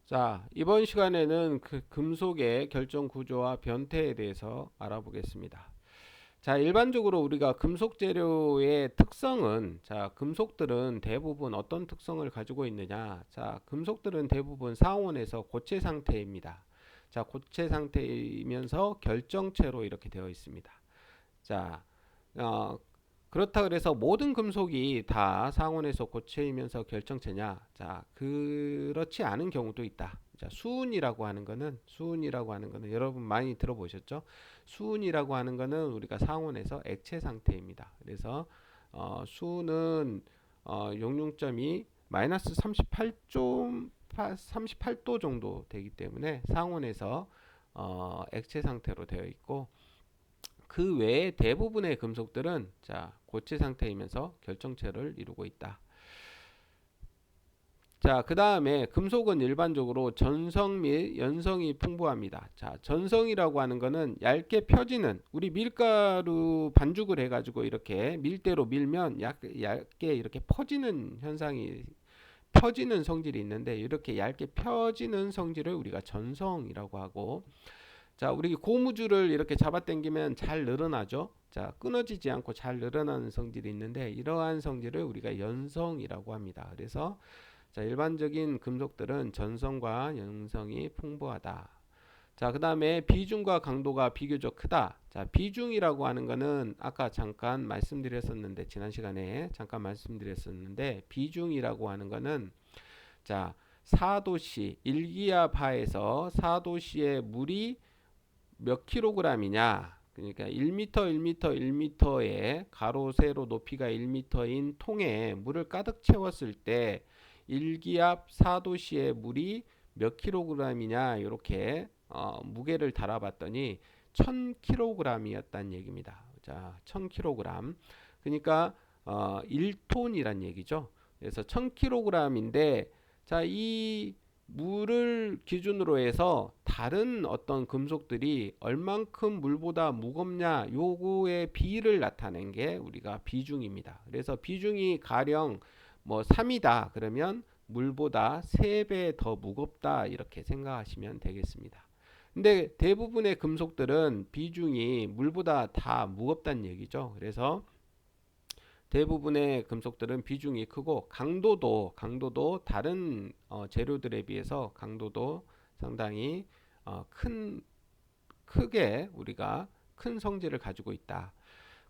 자, 이번 시간에는 그 금속의 결정 구조와 변태에 대해서 알아보겠습니다. 자, 일반적으로 우리가 금속 재료의 특성은, 자, 금속들은 대부분 어떤 특성을 가지고 있느냐? 자, 금속들은 대부분 상온에서 고체 상태입니다. 자, 고체 상태이면서 결정체로 이렇게 되어 있습니다. 자, 어, 그렇다 그래서 모든 금속이 다 상온에서 고체이면서 결정체냐? 자, 그렇지 않은 경우도 있다. 자, 수은이라고 하는 거는 여러분 많이 들어보셨죠? 수은이라고 하는 거는 우리가 상온에서 액체 상태입니다. 그래서 수은은 용융점이 마이너스 38도 정도 되기 때문에 상온에서 액체 상태로 되어 있고, 그 외에 대부분의 금속들은 자, 고체 상태이면서 결정체를 이루고 있다. 자, 그 다음에 금속은 일반적으로 전성 및 연성이 풍부합니다. 자, 전성이라고 하는 거는 얇게 펴지는, 우리 밀가루 반죽을 해가지고 이렇게 밀대로 밀면 얇게 이렇게 펴지는 성질이 있는데, 이렇게 얇게 펴지는 성질을 우리가 전성이라고 하고, 자, 우리 고무줄을 이렇게 잡아당기면 잘 늘어나죠. 자, 끊어지지 않고 잘 늘어나는 성질이 있는데, 이러한 성질을 우리가 연성이라고 합니다. 그래서 자, 일반적인 금속들은 전성과 연성이 풍부하다. 자, 그 다음에 비중과 강도가 비교적 크다. 자, 비중이라고 하는 거는 아까 잠깐 말씀드렸었는데, 지난 시간에 잠깐 말씀드렸었는데, 비중이라고 하는 거는 자, 4도씨, 1기압하에서 4도씨의 물이 몇 킬로그램이냐? 그러니까 1m, 1m, 1m에 가로 세로 높이가 1m인 통에 물을 가득 채웠을 때 1기압 4도씨의 물이 몇 킬로그램이냐? 이렇게 무게를 달아봤더니 1000kg이었다는 얘기입니다. 자, 1000kg. 그러니까 1톤이란 얘기죠. 그래서 1000kg인데, 자, 이 물을 기준으로 해서 다른 어떤 금속들이 얼만큼 물보다 무겁냐, 요거의 비를 나타낸 게 우리가 비중입니다. 그래서 비중이 가령 뭐 3이다 그러면 물보다 3배 더 무겁다 이렇게 생각하시면 되겠습니다. 근데 대부분의 금속들은 비중이 물보다 다 무겁다는 얘기죠. 그래서 대부분의 금속들은 비중이 크고, 강도도 다른 재료들에 비해서 강도도 상당히 크게 우리가 큰 성질을 가지고 있다.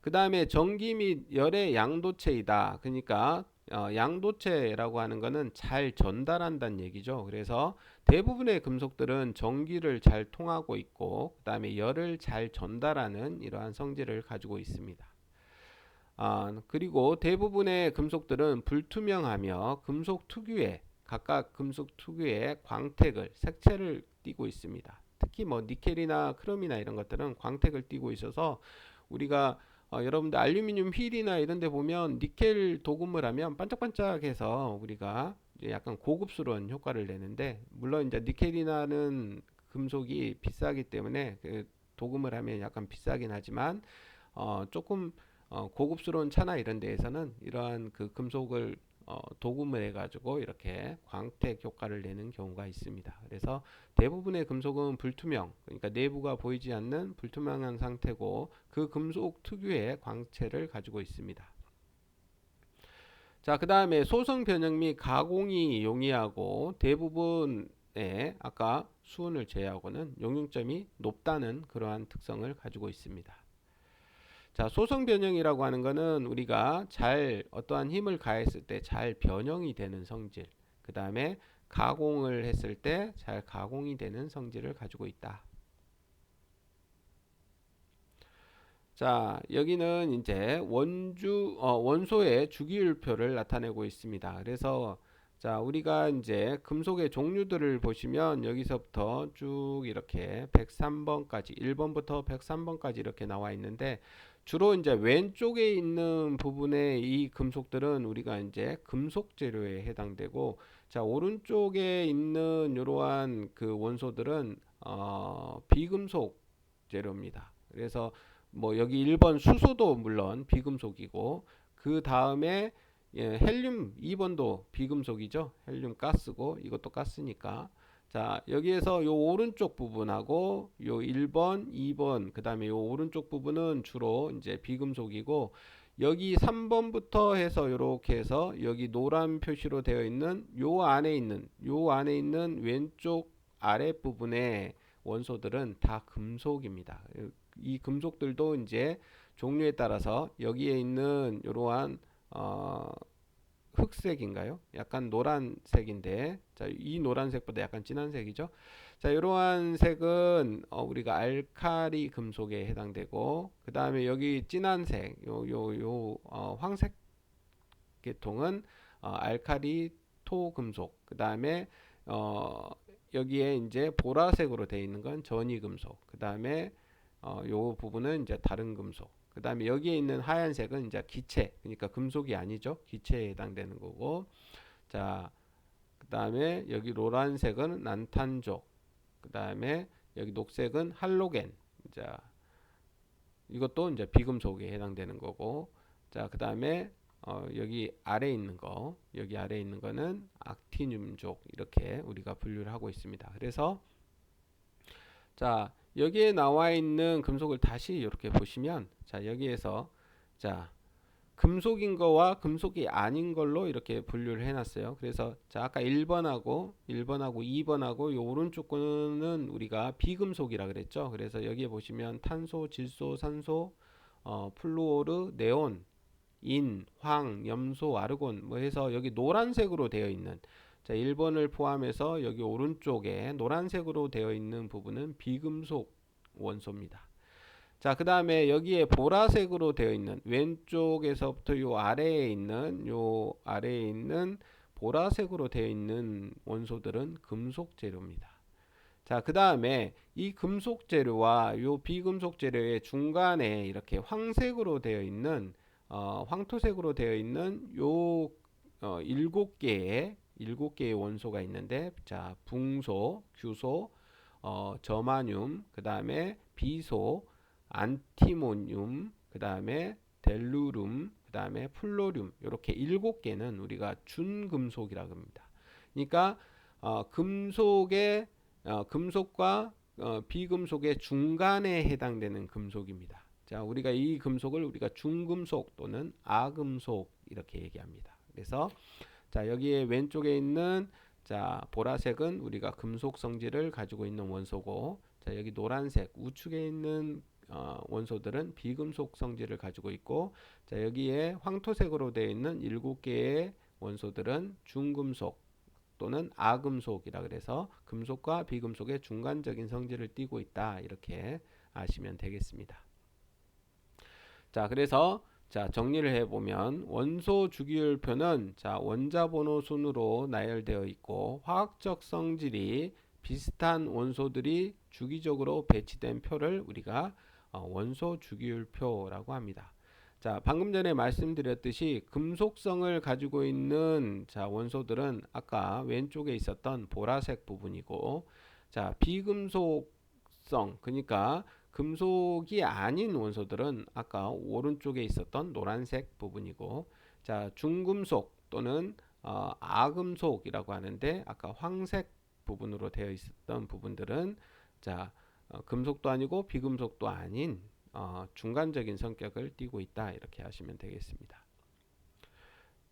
그 다음에 전기 및 열의 양도체이다. 그러니까 양도체라고 하는 것은 잘 전달한다는 얘기죠. 그래서 대부분의 금속들은 전기를 잘 통하고 있고, 그 다음에 열을 잘 전달하는 이러한 성질을 가지고 있습니다. 그리고 대부분의 금속들은 불투명하며 각각 금속 특유의 광택을, 색채를 띠고 있습니다. 특히 뭐 니켈이나 크롬이나 이런 것들은 광택을 띠고 있어서 우리가 여러분들 알루미늄 휠이나 이런 데 보면 니켈 도금을 하면 반짝반짝해서 우리가 이제 약간 고급스러운 효과를 내는데, 물론 이제 니켈이라는 금속이 비싸기 때문에 그 도금을 하면 약간 비싸긴 하지만 조금 고급스러운 차나 이런 데에서는 이러한 그 금속을 도금을 해가지고 이렇게 광택 효과를 내는 경우가 있습니다. 그래서 대부분의 금속은 불투명, 그러니까 내부가 보이지 않는 불투명한 상태고, 그 금속 특유의 광채를 가지고 있습니다. 자, 그 다음에 소성 변형 및 가공이 용이하고, 대부분의 아까 수은을 제외하고는 용융점이 높다는 그러한 특성을 가지고 있습니다. 자, 소성 변형이라고 하는 거는 우리가 잘 어떠한 힘을 가했을 때 잘 변형이 되는 성질, 그 다음에 가공을 했을 때 잘 가공이 되는 성질을 가지고 있다. 자, 여기는 이제 원소의 주기율표를 나타내고 있습니다. 그래서 자, 우리가 이제 금속의 종류들을 보시면 여기서부터 쭉 이렇게 103번까지, 1번부터 103번까지 이렇게 나와 있는데, 주로 이제 왼쪽에 있는 부분의 이 금속들은 우리가 이제 금속 재료에 해당되고, 자, 오른쪽에 있는 이러한 그 원소들은 비금속 재료입니다. 그래서 뭐 여기 1번 수소도 물론 비금속이고, 그 다음에 헬륨 2번도 비금속이죠. 헬륨 가스고, 이것도 가스니까. 자, 여기에서 요 오른쪽 부분하고 요 1번, 2번, 그다음에 요 오른쪽 부분은 주로 이제 비금속이고 여기 3번부터 해서 요렇게 해서 여기 노란 표시로 되어 있는 요 안에 있는 왼쪽 아래 부분의 원소들은 다 금속입니다. 이 금속들도 이제 종류에 따라서 여기에 있는 이러한 흑색인가요? 약간 노란색인데, 자, 이 노란색보다 약간 진한 색이죠. 자, 이러한 색은 우리가 알카리 금속에 해당되고, 그 다음에 여기 진한 색, 황색 계통은 알카리 토 금속. 그 다음에 여기에 이제 보라색으로 되어 있는 건 전이 금속. 그 다음에 요 부분은 이제 다른 금속. 그 다음에 여기에 있는 하얀색은 이제 기체, 그러니까 금속이 아니죠. 기체에 해당되는 거고. 자, 그 다음에 여기 노란색은 난탄족. 그 다음에 여기 녹색은 할로겐. 자, 이것도 이제 비금속에 해당되는 거고. 자, 그 다음에 여기 아래 있는 거, 여기 아래 있는 거는 악티늄족 이렇게 우리가 분류를 하고 있습니다. 그래서 자, 여기에 나와 있는 금속을 다시 이렇게 보시면 자, 여기에서 자, 금속인 거와 금속이 아닌 걸로 이렇게 분류를 해놨어요. 그래서 자, 아까 1번하고 2번하고 이 오른쪽 거는 우리가 비금속이라 그랬죠. 그래서 여기에 보시면 탄소, 질소, 산소, 플루오르, 네온, 인, 황, 염소, 아르곤 뭐 해서 여기 노란색으로 되어 있는 자, 1번을 포함해서 여기 오른쪽에 노란색으로 되어 있는 부분은 비금속 원소입니다. 자, 그 다음에 여기에 보라색으로 되어 있는 왼쪽에서부터 요 아래에 있는 보라색으로 되어 있는 원소들은 금속 재료입니다. 자, 그 다음에 이 금속 재료와 요 비금속 재료의 중간에 이렇게 황색으로 되어 있는 황토색으로 되어 있는 요 일곱 개의 원소가 있는데 자, 붕소, 규소, 저마늄, 그 다음에 비소, 안티모늄, 그 다음에 델루륨, 그 다음에 플로륨 이렇게 7개는 우리가 준금속이라고 합니다. 그러니까 금속과 비금속의 중간에 해당되는 금속입니다. 자, 우리가 이 금속을 우리가 중금속 또는 아금속 이렇게 얘기합니다. 그래서 자, 여기에 왼쪽에 있는 자, 보라색은 우리가 금속 성질을 가지고 있는 원소고 자, 여기 노란색 우측에 있는 원소들은 비금속 성질을 가지고 있고 자, 여기에 황토색으로 되어 있는 7개의 원소들은 중금속 또는 아금속이라 그래서 금속과 비금속의 중간적인 성질을 띠고 있다 이렇게 아시면 되겠습니다. 자, 그래서 자, 정리를 해보면 원소 주기율표는 자, 원자 번호 순으로 나열되어 있고 화학적 성질이 비슷한 원소들이 주기적으로 배치된 표를 우리가 원소 주기율표라고 합니다. 자, 방금 전에 말씀드렸듯이 금속성을 가지고 있는 자, 원소들은 아까 왼쪽에 있었던 보라색 부분이고 자, 비금속성 그러니까 금속이 아닌 원소들은 아까 오른쪽에 있었던 노란색 부분이고 자, 중금속 또는 아금속이라고 하는데 아까 황색 부분으로 되어 있었던 부분들은 자, 금속도 아니고 비금속도 아닌 중간적인 성격을 띠고 있다 이렇게 하시면 되겠습니다.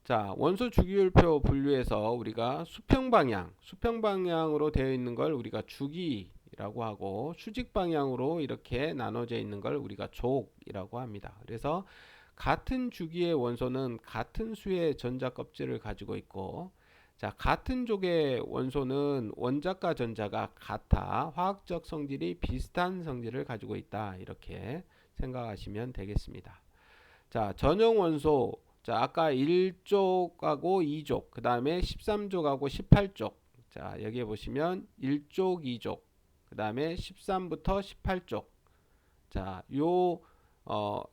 자, 원소 주기율표 분류에서 우리가 수평 방향으로 되어 있는 걸 우리가 주기라고 하고 수직 방향으로 이렇게 나눠져 있는 걸 우리가 족이라고 합니다. 그래서 같은 주기의 원소는 같은 수의 전자 껍질을 가지고 있고 자, 같은 족의 원소는 원자과 전자가 같아 화학적 성질이 비슷한 성질을 가지고 있다 이렇게 생각하시면 되겠습니다. 자, 전형 원소 자, 아까 1족하고 2족 그 다음에 13족하고 18족 자, 여기에 보시면 1족 2족 그 다음에 13부터 18족 자, 요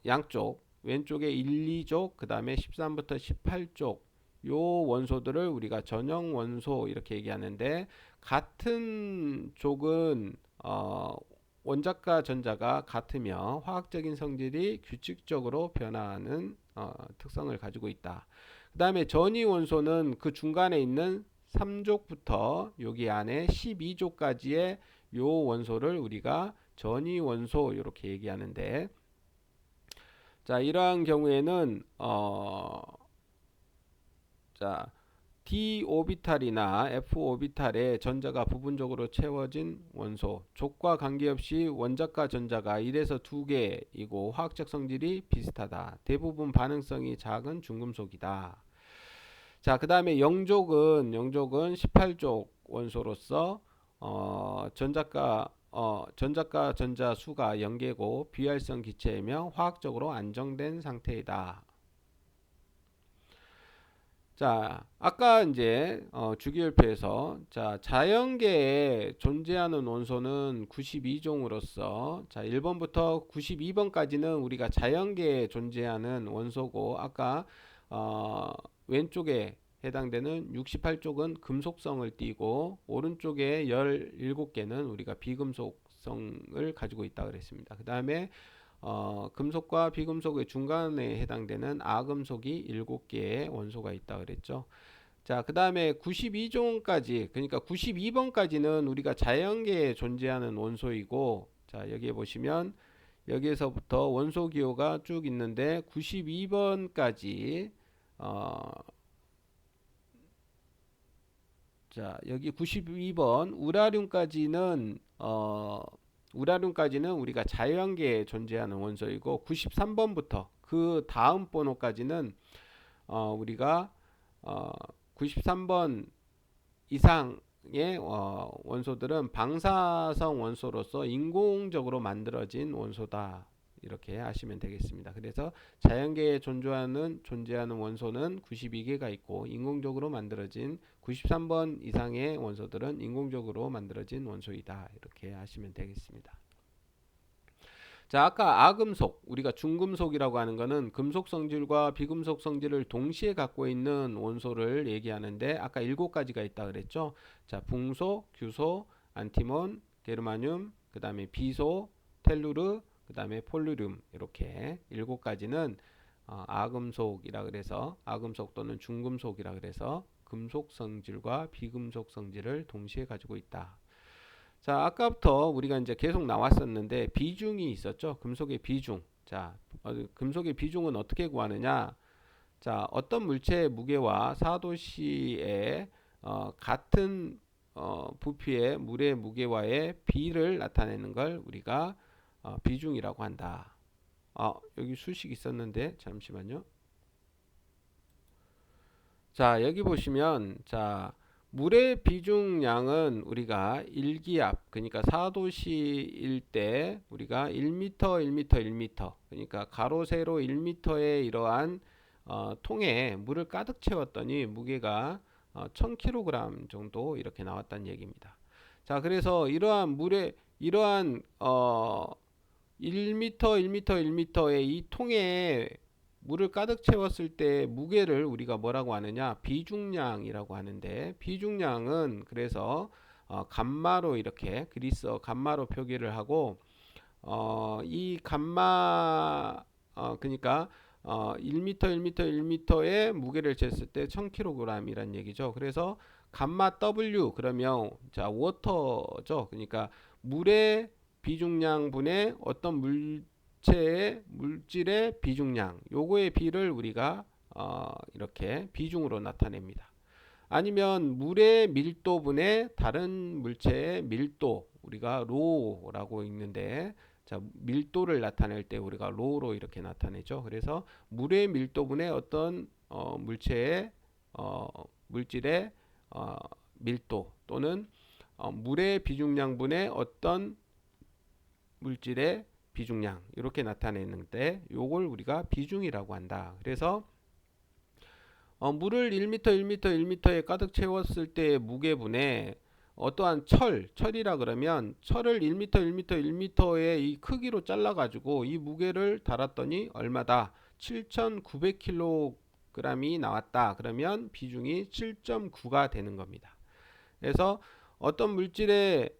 양쪽 왼쪽에 1, 2족 그 다음에 13부터 18족 요 원소들을 우리가 전형 원소 이렇게 얘기하는데 같은 족은 원자과 전자가 같으며 화학적인 성질이 규칙적으로 변화하는 특성을 가지고 있다. 그 다음에 전이 원소는 그 중간에 있는 3족부터 여기 안에 12족까지의 요 원소를 우리가 전위 원소 이렇게 얘기하는데, 자 이러한 경우에는 자 d 오비탈이나 f 오비탈에 전자가 부분적으로 채워진 원소, 족과 관계없이 원자과 전자가 1에서 2개이고 화학적 성질이 비슷하다. 대부분 반응성이 작은 중금속이다. 자, 그 다음에 영족은 18족 원소로서 전자과 전자 수가 0개고 비활성 기체이며 화학적으로 안정된 상태이다. 자, 아까 이제 주기율표에서 자 자연계에 존재하는 원소는 92종으로서 자 1번부터 92번까지는 우리가 자연계에 존재하는 원소고, 아까 왼쪽에 해당되는 68쪽은 금속성을 띠고 오른쪽에 17개는 우리가 비금속성을 가지고 있다 그랬습니다. 그 다음에 금속과 비금속의 중간에 해당되는 아금속이 7개의 원소가 있다 그랬죠. 자, 그 다음에 92종까지, 그러니까 92번까지는 우리가 자연계에 존재하는 원소이고, 자 여기에 보시면 여기에서부터 원소 기호가 쭉 있는데 92번까지 자 여기 92번 우라륨까지는 우리가 자연계에 존재하는 원소이고, 93번부터 그 다음 번호까지는 우리가 93번 이상의 원소들은 방사성 원소로서 인공적으로 만들어진 원소다, 이렇게 하시면 되겠습니다. 그래서 자연계에 존재하는 원소는 92개가 있고 인공적으로 만들어진 93번 이상의 원소들은 인공적으로 만들어진 원소이다, 이렇게 하시면 되겠습니다. 자, 아까 아금속, 우리가 중금속이라고 하는 것은 금속 성질과 비금속 성질을 동시에 갖고 있는 원소를 얘기하는데, 아까 7가지가 있다 그랬죠. 자, 붕소, 규소, 안티몬, 게르마늄, 그 다음에 비소, 텔루르, 그 다음에 폴루륨, 이렇게 7가지는 아금속이라 그래서, 아금속 또는 중금속이라 그래서 금속 성질과 비금속 성질을 동시에 가지고 있다. 자, 아까부터 우리가 이제 계속 나왔었는데 비중이 있었죠. 금속의 비중. 자, 금속의 비중은 어떻게 구하느냐? 자, 어떤 물체의 무게와 4도씨의 같은 부피의 물의 무게와의 비를 나타내는 걸 우리가 비중이라고 한다. 여기 수식 있었는데 잠시만요. 자, 여기 보시면 자 물의 비중량은 우리가 1기압, 그러니까 4도씨일 때 우리가 1m, 1m, 1m, 그러니까 가로 세로 1m의 이러한 통에 물을 가득 채웠더니 무게가 1000kg 정도 이렇게 나왔다는 얘기입니다. 자, 그래서 이러한 1m, 1m, 1m의 이 통에 물을 가득 채웠을 때 무게를 우리가 뭐라고 하느냐? 비중량이라고 하는데, 비중량은 그래서 감마로 이렇게 그리스어 감마로 표기를 하고, 이 감마 그러니까 1m, 1m, 1m의 무게를 쟀을 때 1000kg이란 얘기죠. 그래서 감마 W 그러면 자 워터죠. 그러니까 물의 비중량분의 어떤 물질의 비중량, 요거의 비를 우리가 이렇게 비중으로 나타냅니다. 아니면 물의 밀도분의 다른 물체의 밀도, 우리가 로라고 읽는데, 자 밀도를 나타낼 때 우리가 로로 이렇게 나타내죠. 그래서 물의 밀도분의 어떤 물질의 밀도, 또는 물의 비중량분의 어떤 물질의 비중량, 이렇게 나타내는데 요걸 우리가 비중이라고 한다. 그래서 물을 1m, 1m, 1m에 가득 채웠을 때의 무게분에 어떠한 철이라 그러면 철을 1m, 1m, 1m의 이 크기로 잘라 가지고 이 무게를 달았더니 얼마다? 7,900kg이 나왔다. 그러면 비중이 7.9가 되는 겁니다. 그래서 어떤 물질의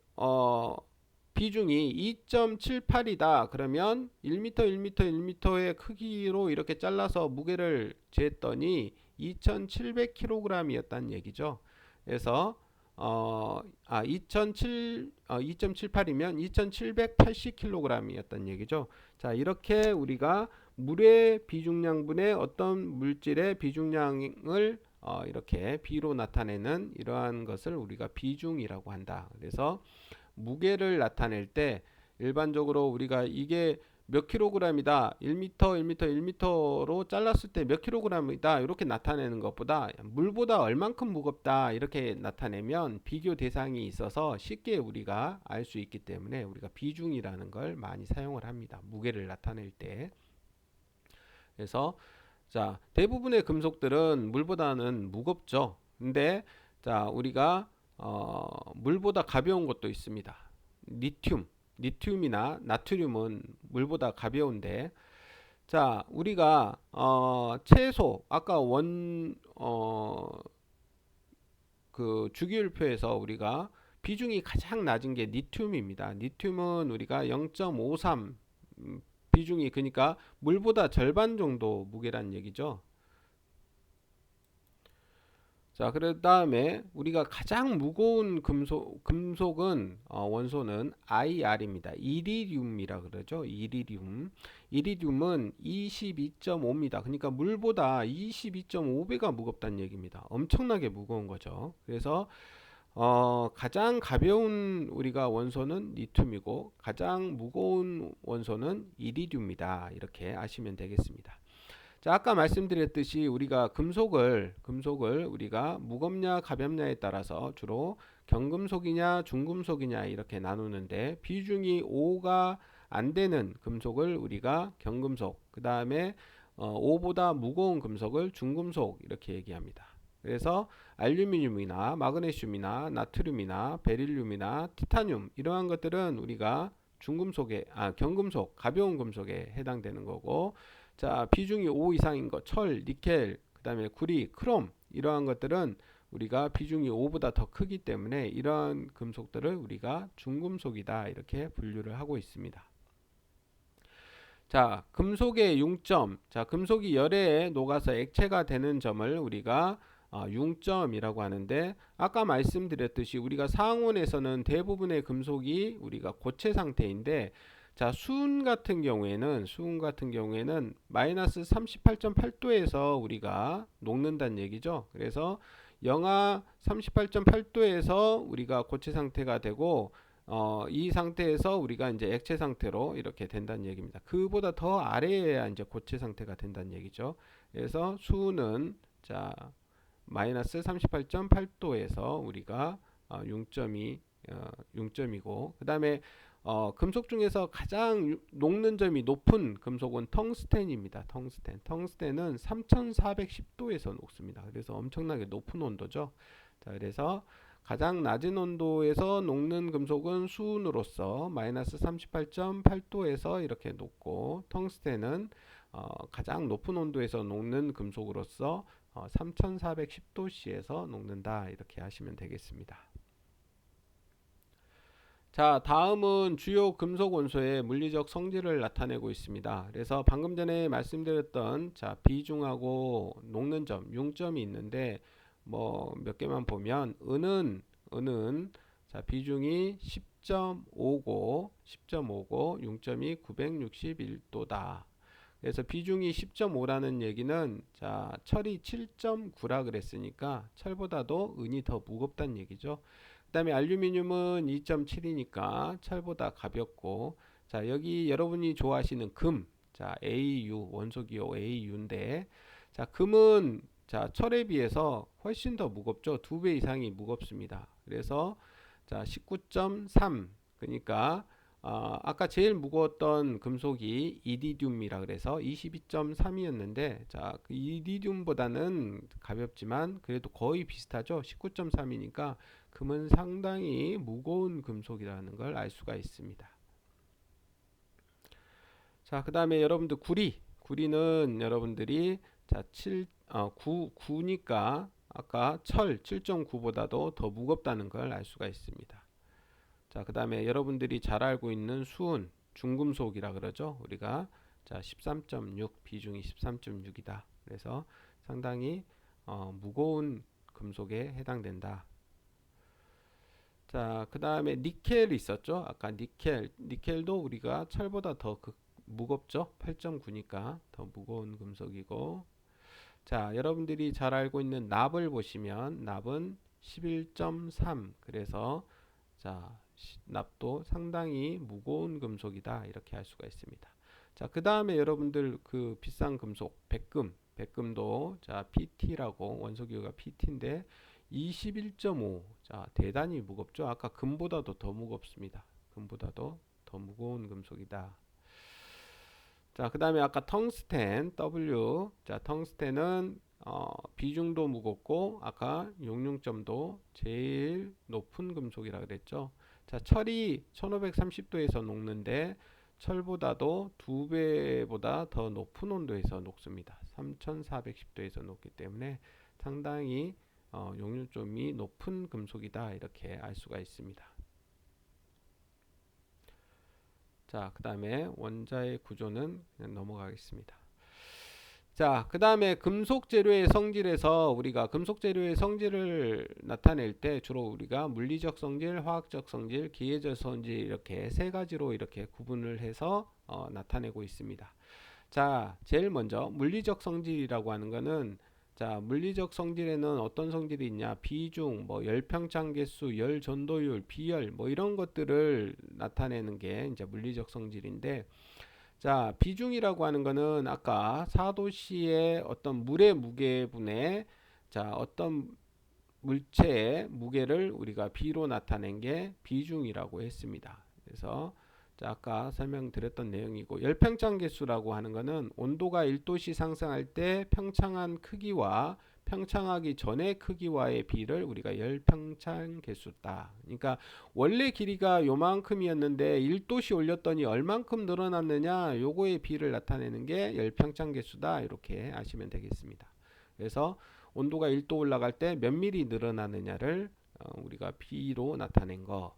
비중이 2.78이다. 그러면 1m, 1m, 1m의 크기로 이렇게 잘라서 무게를 쟀더니 2700kg이었다는 얘기죠. 2.78이면 2,780kg이었단 얘기죠. 자, 이렇게 우리가 물의 비중량분의 어떤 물질의 비중량을 이렇게 B로 나타내는 이러한 것을 우리가 비중이라고 한다. 그래서 무게를 나타낼 때 일반적으로 우리가 이게 몇 킬로그램이다, 1m, 1m, 1m로 잘랐을 때 몇 킬로그램이다 이렇게 나타내는 것보다 물보다 얼만큼 무겁다 이렇게 나타내면 비교 대상이 있어서 쉽게 우리가 알 수 있기 때문에 우리가 비중이라는 걸 많이 사용을 합니다. 무게를 나타낼 때. 그래서 자, 대부분의 금속들은 물보다는 무겁죠. 근데 자, 우리가 물보다 가벼운 것도 있습니다. 리튬이나 나트륨은 물보다 가벼운데, 자, 우리가 채소 아까 그 주기율표에서 우리가 비중이 가장 낮은 게 리튬입니다. 리튬은 우리가 0.53 비중이, 그러니까 물보다 절반 정도 무게란 얘기죠. 자, 그 다음에 우리가 가장 무거운 금속은 원소는 IR입니다. 이리듐이라 그러죠. 이리듐은 22.5입니다. 그러니까 물보다 22.5배가 무겁다는 얘기입니다. 엄청나게 무거운 거죠. 그래서 가장 가벼운 우리가 원소는 리튬이고 가장 무거운 원소는 이리듐이다. 이렇게 아시면 되겠습니다. 자, 아까 말씀드렸듯이 우리가 금속을 우리가 무겁냐 가볍냐에 따라서 주로 경금속이냐 중금속이냐 이렇게 나누는데, 비중이 5가 안 되는 금속을 우리가 경금속, 그 다음에 5보다 무거운 금속을 중금속 이렇게 얘기합니다. 그래서 알루미늄이나 마그네슘이나 나트륨이나 베릴륨이나 티타늄 이러한 것들은 우리가 경금속, 가벼운 금속에 해당되는 거고, 자, 비중이 5 이상인 것, 철, 니켈, 그 다음에 구리, 크롬 이러한 것들은 우리가 비중이 5보다 더 크기 때문에 이러한 금속들을 우리가 중금속이다 이렇게 분류를 하고 있습니다. 자, 금속의 융점, 자, 금속이 열에 녹아서 액체가 되는 점을 우리가 융점이라고 하는데, 아까 말씀드렸듯이 우리가 상온에서는 대부분의 금속이 우리가 고체 상태인데, 자, 수은 같은 경우에는 마이너스 38.8도에서 우리가 녹는다는 얘기죠. 그래서 영하 38.8도에서 우리가 고체 상태가 되고, 이 상태에서 우리가 이제 액체 상태로 이렇게 된다는 얘기입니다. 그보다 더 아래에야 이제 고체 상태가 된다는 얘기죠. 그래서 수은 자, 마이너스 38.8도에서 우리가 융점이고, 그 다음에 금속 중에서 가장 녹는 점이 높은 금속은 텅스텐입니다. 텅스텐은 3410도에서 녹습니다. 그래서 엄청나게 높은 온도죠. 자, 그래서 가장 낮은 온도에서 녹는 금속은 수은으로서 마이너스 38.8도에서 이렇게 녹고, 텅스텐은 가장 높은 온도에서 녹는 금속으로서 3410도씨에서 녹는다 이렇게 하시면 되겠습니다. 자, 다음은 주요 금속 원소의 물리적 성질을 나타내고 있습니다. 그래서 방금 전에 말씀드렸던 자, 비중하고 녹는 점, 융점이 있는데 뭐 몇 개만 보면 은은 자, 비중이 10.5고 융점이 961도다. 그래서 비중이 10.5라는 얘기는 자, 철이 7.9라 그랬으니까 철보다도 은이 더 무겁다는 얘기죠. 그 다음에 알루미늄은 2.7이니까 철보다 가볍고, 자, 여기 여러분이 좋아하시는 금, 자, AU 원소기호 AU인데, 자, 금은 자, 철에 비해서 훨씬 더 무겁죠. 2배 이상이 무겁습니다. 그래서 자, 19.3, 그러니까 아까 제일 무거웠던 금속이 이리듐이라 그래서 22.3이었는데, 자, 그 이리듐보다는 가볍지만 그래도 거의 비슷하죠. 19.3이니까 금은 상당히 무거운 금속이라는 걸 알 수가 있습니다. 자, 그 다음에 여러분들 구리는 여러분들이 자, 9니까 아까 철 7.9보다도 더 무겁다는 걸 알 수가 있습니다. 자, 그 다음에 여러분들이 잘 알고 있는 수은 중금속이라 그러죠. 우리가 자, 13.6 비중이 13.6이다. 그래서 상당히 무거운 금속에 해당된다. 자, 그 다음에 니켈 있었죠. 아까 니켈도 우리가 철보다 더 무겁죠. 8.9니까 더 무거운 금속이고. 자, 여러분들이 잘 알고 있는 납을 보시면 납은 11.3. 그래서 자, 납도 상당히 무거운 금속이다. 이렇게 할 수가 있습니다. 자, 그 다음에 여러분들 그 비싼 금속 백금도 자, PT라고 원소 기호가 PT인데 21.5. 자, 대단히 무겁죠. 아까 금보다도 더 무겁습니다. 금보다도 더 무거운 금속이다. 자, 그 다음에 아까 텅스텐 W. 자, 텅스텐은 비중도 무겁고 아까 용융점도 제일 높은 금속이라 그랬죠. 자, 철이 1530도에서 녹는데 철보다도 2배보다 더 높은 온도에서 녹습니다. 3410도에서 녹기 때문에 상당히 용융점이 높은 금속이다. 이렇게 알 수가 있습니다. 자, 그 다음에 원자의 구조는 그냥 넘어가겠습니다. 자, 그 다음에 금속 재료의 성질에서 우리가 금속 재료의 성질을 나타낼 때 주로 우리가 물리적 성질, 화학적 성질, 기계적 성질 이렇게 세 가지로 이렇게 구분을 해서 나타내고 있습니다. 자, 제일 먼저 물리적 성질이라고 하는 거는 자, 물리적 성질에는 어떤 성질이 있냐? 비중, 뭐 열평창 개수, 열 전도율, 비열 뭐 이런 것들을 나타내는 게 이제 물리적 성질인데 자, 비중이라고 하는 거는 아까 4도씨의 어떤 물의 무게분에 자, 어떤 물체의 무게를 우리가 비로 나타낸 게 비중이라고 했습니다. 그래서 자, 아까 설명드렸던 내용이고 열평창 개수라고 하는 거는 온도가 1도씨 상승할 때 평창한 크기와 평창하기 전의 크기와의 비를 우리가 열평창 개수다. 그러니까 원래 길이가 요만큼이었는데 1도씨 올렸더니 얼만큼 늘어났느냐 요거의 비를 나타내는 게 열평창 개수다. 이렇게 아시면 되겠습니다. 그래서 온도가 1도 올라갈 때 몇 미리 늘어나느냐를 우리가 비로 나타낸 거.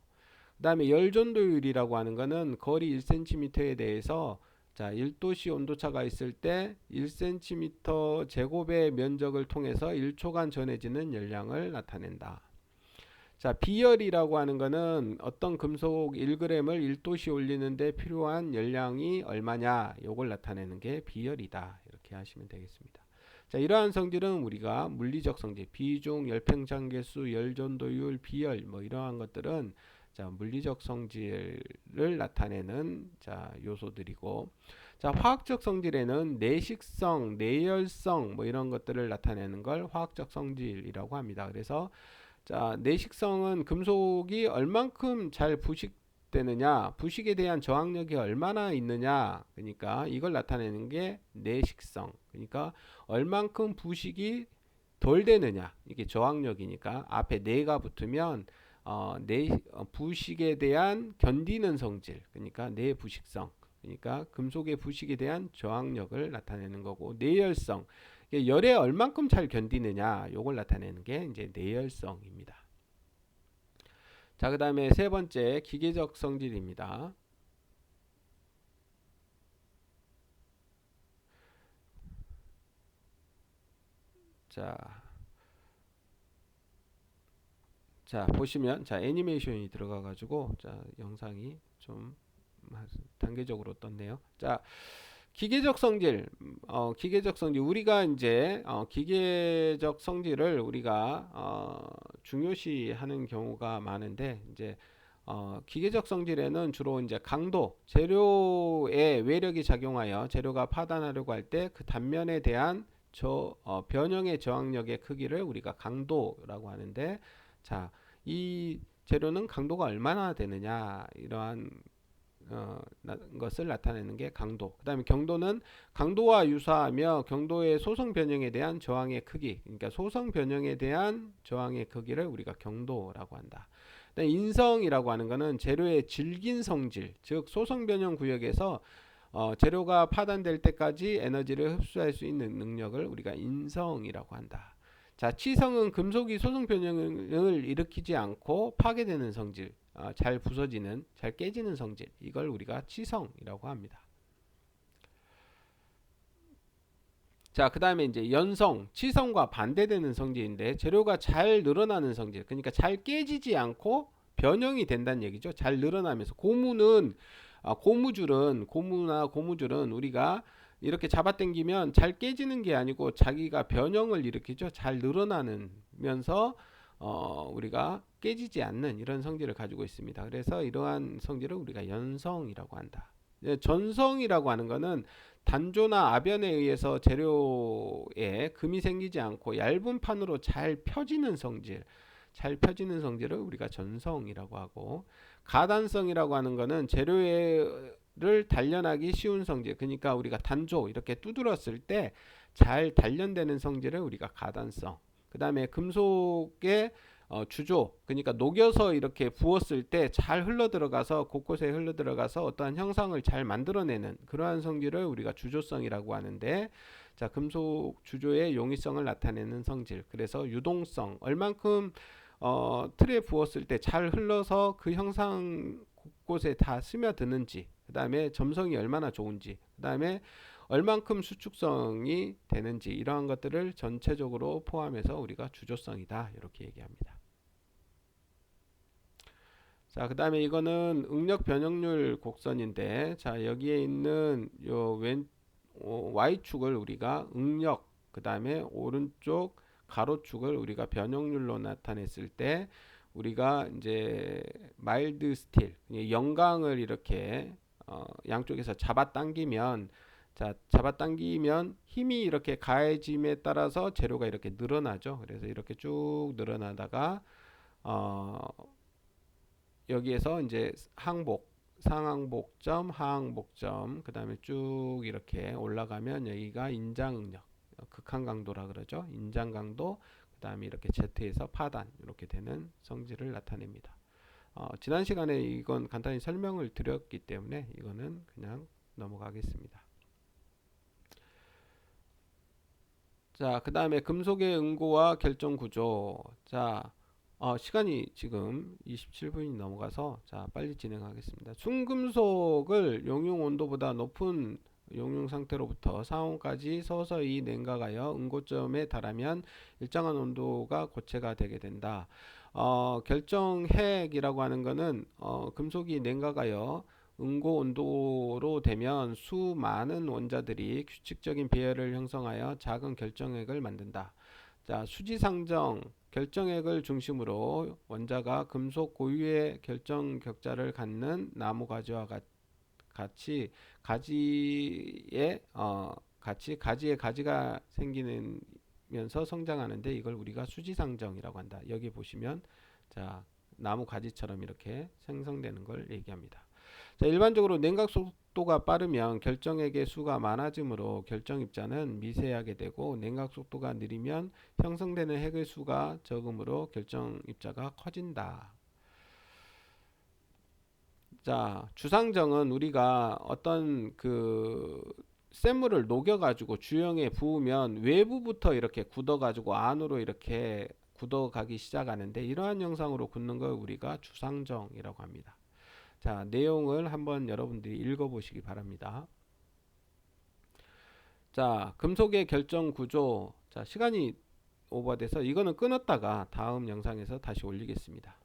그 다음에 열전도율이라고 하는 거는 거리 1cm에 대해서 자 1도씨 온도차가 있을 때 1cm 제곱의 면적을 통해서 1초간 전해지는 열량을 나타낸다. 자, 비열이라고 하는 거는 어떤 금속 1g을 1도씨 올리는데 필요한 열량이 얼마냐 요걸 나타내는 게 비열이다. 이렇게 하시면 되겠습니다. 자, 이러한 성질은 우리가 물리적 성질, 비중, 열팽창계수, 열전도율, 비열 뭐 이러한 것들은 자, 물리적 성질을 나타내는 자, 요소들이고 자, 화학적 성질에는 내식성, 내열성 뭐 이런 것들을 나타내는 걸 화학적 성질이라고 합니다. 그래서 자, 내식성은 금속이 얼만큼 잘 부식되느냐, 부식에 대한 저항력이 얼마나 있느냐, 그러니까 이걸 나타내는 게 내식성. 그러니까 얼만큼 부식이 덜 되느냐, 이게 저항력이니까 앞에 내가 붙으면 부식에 대한 견디는 성질, 그러니까 내부식성, 그러니까 금속의 부식에 대한 저항력을 나타내는 거고 내열성, 열에 얼만큼 잘 견디느냐, 요걸 나타내는 게 이제 내열성입니다. 자, 그 다음에 세 번째 기계적 성질입니다. 자 보시면 자 애니메이션이 들어가 가지고 자 영상이 좀 단계적으로 떴네요. 자, 기계적 성질, 기계적 성질 우리가 이제 기계적 성질을 우리가 중요시하는 경우가 많은데 이제 기계적 성질에는 주로 이제 강도, 재료의 외력이 작용하여 재료가 파단하려고 할 때 그 단면에 대한 변형의 저항력의 크기를 우리가 강도라고 하는데 자, 이 재료는 강도가 얼마나 되느냐 이러한 것을 나타내는 게 강도. 그 다음에 경도는 강도와 유사하며 경도의 소성 변형에 대한 저항의 크기, 그러니까 소성 변형에 대한 저항의 크기를 우리가 경도라고 한다. 인성이라고 하는 것은 재료의 질긴 성질, 즉 소성 변형 구역에서 재료가 파단될 때까지 에너지를 흡수할 수 있는 능력을 우리가 인성이라고 한다. 자, 치성은 금속이 소성 변형을 일으키지 않고 파괴되는 성질, 잘 부서지는, 잘 깨지는 성질, 이걸 우리가 치성이라고 합니다. 자, 그 다음에 이제 연성, 치성과 반대되는 성질인데 재료가 잘 늘어나는 성질, 그러니까 잘 깨지지 않고 변형이 된다는 얘기죠. 잘 늘어나면서 고무는 고무나 고무줄은 우리가 이렇게 잡아당기면 잘 깨지는 게 아니고 자기가 변형을 일으키죠. 잘 늘어나면서 우리가 깨지지 않는 이런 성질을 가지고 있습니다. 그래서 이러한 성질을 우리가 연성이라고 한다. 전성이라고 하는 것은 단조나 아변에 의해서 재료에 금이 생기지 않고 얇은 판으로 잘 펴지는 성질을 우리가 전성이라고 하고, 가단성이라고 하는 것은 재료를 단련하기 쉬운 성질, 그러니까 우리가 단조 이렇게 두드렸을 때 잘 단련되는 성질을 우리가 가단성. 그 다음에 금속의 주조, 그러니까 녹여서 이렇게 부었을 때 잘 흘러 들어가서 곳곳에 흘러 들어가서 어떠한 형상을 잘 만들어내는 그러한 성질을 우리가 주조성이라고 하는데, 자, 금속 주조의 용이성을 나타내는 성질, 그래서 유동성, 얼만큼 틀에 부었을 때 잘 흘러서 그 형상 곳곳에 다 스며드는지, 그 다음에 점성이 얼마나 좋은지, 그 다음에 얼만큼 수축성이 되는지, 이러한 것들을 전체적으로 포함해서 우리가 주조성이다 이렇게 얘기합니다. 자, 그 다음에 이거는 응력 변형률 곡선인데, 자, 여기에 있는 요 Y축을 우리가 응력, 그 다음에 오른쪽 가로축을 우리가 변형률로 나타냈을 때, 우리가 이제 마일드 스틸, 영광을 이렇게 양쪽에서 잡아당기면, 자, 잡아당기면 힘이 이렇게 가해짐에 따라서 재료가 이렇게 늘어나죠. 그래서 이렇게 쭉 늘어나다가 여기에서 이제 상항복점, 하항복점, 그 다음에 쭉 이렇게 올라가면 여기가 인장응력, 극한강도라 그러죠. 인장강도, 그 다음에 이렇게 Z에서 파단, 이렇게 되는 성질을 나타냅니다. 지난 시간에 이건 간단히 설명을 드렸기 때문에 이거는 그냥 넘어가겠습니다. 자, 그 다음에 금속의 응고와 결정 구조. 자, 시간이 지금 27분이 넘어가서 자, 빨리 진행하겠습니다. 순금속을 용융 온도보다 높은 용융 상태로부터 상온까지 서서히 냉각하여 응고점에 달하면 일정한 온도가 고체가 되게 된다. 결정핵이라고 하는 것은 금속이 냉각하여 응고 온도로 되면 수많은 원자들이 규칙적인 배열을 형성하여 작은 결정핵을 만든다. 자, 수지상정 결정핵을 중심으로 원자가 금속 고유의 결정 격자를 갖는 나무 가지와 같이 가지에 가지가 생기면서 성장하는데, 이걸 우리가 수지상정이라고 한다. 여기 보시면 자, 나무 가지처럼 이렇게 생성되는 걸 얘기합니다. 자, 일반적으로 냉각 속도가 빠르면 결정핵의 수가 많아지므로 결정 입자는 미세하게 되고, 냉각 속도가 느리면 형성되는 핵의 수가 적으므로 결정 입자가 커진다. 자, 주상정은 우리가 어떤 그 샘물을 녹여가지고 주형에 부으면 외부부터 이렇게 굳어가지고 안으로 이렇게 굳어가기 시작하는데, 이러한 형상으로 굳는 걸 우리가 주상정이라고 합니다. 자, 내용을 한번 여러분들이 읽어보시기 바랍니다. 자, 금속의 결정 구조. 자, 시간이 오버돼서 이거는 끊었다가 다음 영상에서 다시 올리겠습니다.